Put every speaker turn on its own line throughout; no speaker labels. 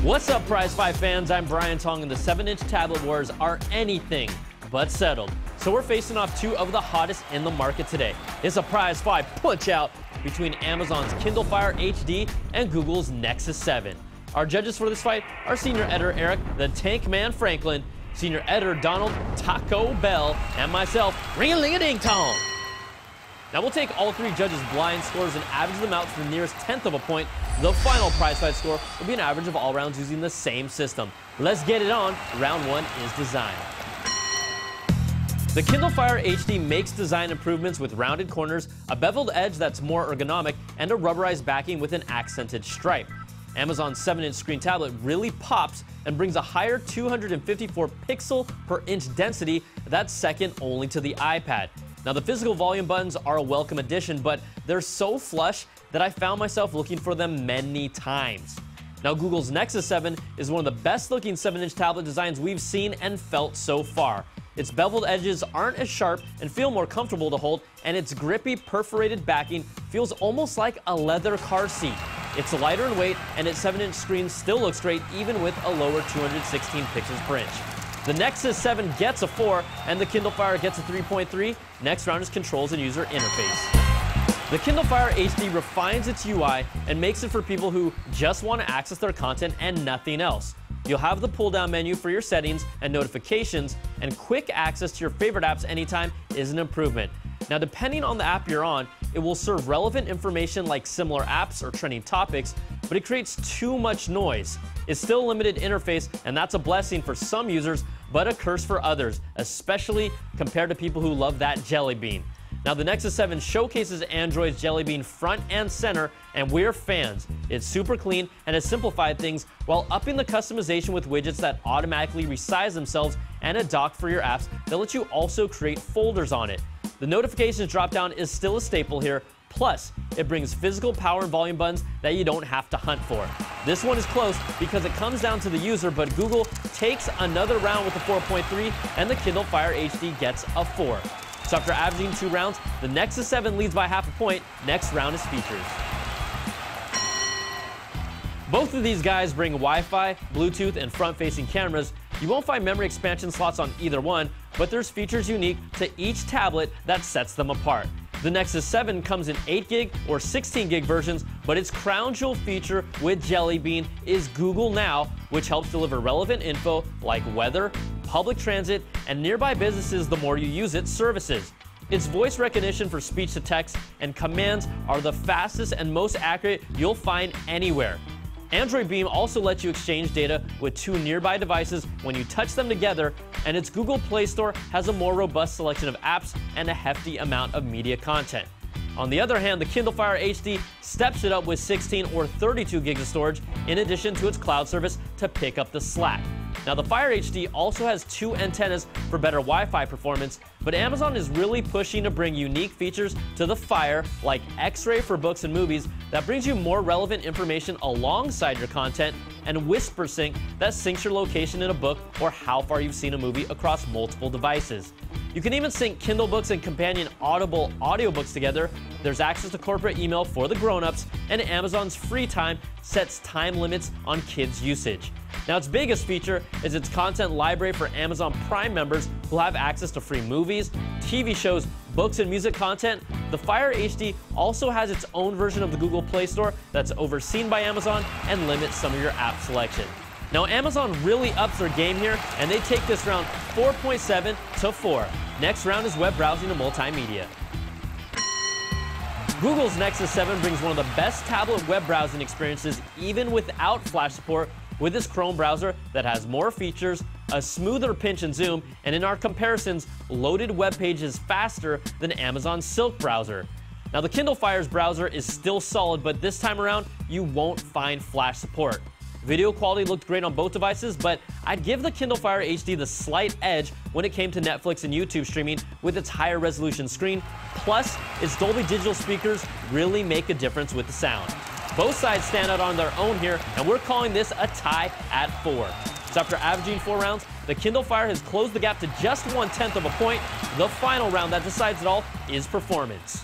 What's up, Prizefight fans? I'm Brian Tong, and the 7-inch tablet wars are anything but settled. So we're facing off two of the hottest in the market today. It's a Prizefight punch-out between Amazon's Kindle Fire HD and Google's Nexus 7. Our judges for this fight are Senior Editor Eric the Tank Man Franklin, Senior Editor Donald Taco Bell, and myself, Ring-a-ling-a-ding-tong. Now we'll take all three judges' blind scores and average them out to the nearest tenth of a point. The final Prizefight score will be an average of all rounds using the same system. Let's get it on. Round one is design. The Kindle Fire HD makes design improvements with rounded corners, a beveled edge that's more ergonomic, and a rubberized backing with an accented stripe. Amazon's 7-inch screen tablet really pops and brings a higher 254 pixel per inch density that's second only to the iPad. Now, the physical volume buttons are a welcome addition, but they're so flush that I found myself looking for them many times. Now, Google's Nexus 7 is one of the best looking 7-inch tablet designs we've seen and felt so far. Its beveled edges aren't as sharp and feel more comfortable to hold, and its grippy perforated backing feels almost like a leather car seat. It's lighter in weight, and its 7-inch screen still looks great even with a lower 216 pixels per inch. The Nexus 7 gets a 4, and the Kindle Fire gets a 3.3. Next round is controls and user interface. The Kindle Fire HD refines its UI and makes it for people who just want to access their content and nothing else. You'll have the pull-down menu for your settings and notifications, and quick access to your favorite apps anytime is an improvement. Now, depending on the app you're on, it will serve relevant information like similar apps or trending topics, but it creates too much noise. It's still a limited interface, and that's a blessing for some users, but a curse for others, especially compared to people who love that jelly bean. Now, the Nexus 7 showcases Android's Jelly Bean front and center, and we're fans. It's super clean and has simplified things while upping the customization with widgets that automatically resize themselves and a dock for your apps that lets you also create folders on it. The notifications dropdown is still a staple here, plus it brings physical power and volume buttons that you don't have to hunt for. This one is close because it comes down to the user, but Google takes another round with a 4.3, and the Kindle Fire HD gets a 4. So after averaging 2 rounds, the Nexus 7 leads by half a point. Next round is features. Both of these guys bring Wi-Fi, Bluetooth, and front-facing cameras. You won't find memory expansion slots on either one, but there's features unique to each tablet that sets them apart. The Nexus 7 comes in 8GB or 16GB versions, but its crown jewel feature with Jelly Bean is Google Now, which helps deliver relevant info like weather, public transit, and nearby businesses the more you use its services. Its voice recognition for speech-to-text and commands are the fastest and most accurate you'll find anywhere. Android Beam also lets you exchange data with 2 nearby devices when you touch them together, and its Google Play Store has a more robust selection of apps and a hefty amount of media content. On the other hand, the Kindle Fire HD steps it up with 16 or 32 gigs of storage in addition to its cloud service to pick up the slack. Now, the Fire HD also has 2 antennas for better Wi-Fi performance, but Amazon is really pushing to bring unique features to the Fire, like X-Ray for books and movies that brings you more relevant information alongside your content, and Whisper Sync that syncs your location in a book or how far you've seen a movie across multiple devices. You can even sync Kindle books and companion Audible audiobooks together. There's access to corporate email for the grown-ups, and Amazon's free time sets time limits on kids' usage. Now, its biggest feature is its content library for Amazon Prime members who have access to free movies, TV shows, books, and music content. The Fire HD also has its own version of the Google Play Store that's overseen by Amazon and limits some of your app selection. Now, Amazon really ups their game here, and they take this round 4.7 to 4. Next round is web browsing and multimedia. Google's Nexus 7 brings one of the best tablet web browsing experiences even without Flash support, with this Chrome browser that has more features, a smoother pinch and zoom, and in our comparisons, loaded web pages faster than Amazon's Silk browser. Now, the Kindle Fire's browser is still solid, but this time around, you won't find Flash support. Video quality looked great on both devices, but I'd give the Kindle Fire HD the slight edge when it came to Netflix and YouTube streaming with its higher resolution screen. Plus, its Dolby Digital speakers really make a difference with the sound. Both sides stand out on their own here, and we're calling this a tie at 4. So after averaging 4 rounds, the Kindle Fire has closed the gap to just 1/10 of a point. The final round that decides it all is performance.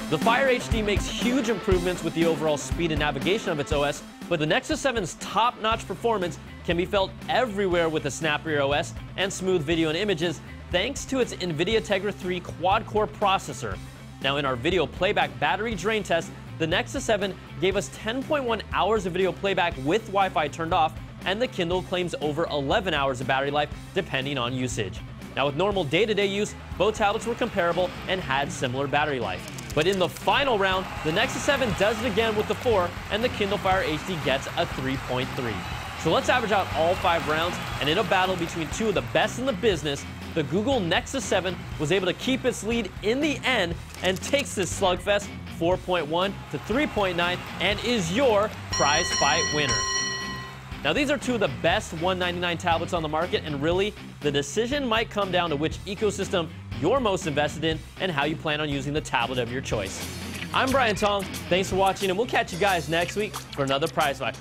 The Fire HD makes huge improvements with the overall speed and navigation of its OS, but the Nexus 7's top-notch performance can be felt everywhere with the snappier OS and smooth video and images thanks to its NVIDIA Tegra 3 quad-core processor. Now, in our video playback battery drain test, the Nexus 7 gave us 10.1 hours of video playback with Wi-Fi turned off, and the Kindle claims over 11 hours of battery life depending on usage. Now, with normal day-to-day use, both tablets were comparable and had similar battery life. But in the final round, the Nexus 7 does it again with the 4, and the Kindle Fire HD gets a 3.3. So let's average out all 5 rounds, and in a battle between two of the best in the business, the Google Nexus 7 was able to keep its lead in the end and takes this slugfest 4.1 to 3.9 and is your Prizefight winner. Now, these are two of the best $199 tablets on the market, and really, the decision might come down to which ecosystem you're most invested in and how you plan on using the tablet of your choice. I'm Brian Tong. Thanks for watching, and we'll catch you guys next week for another Prizefight.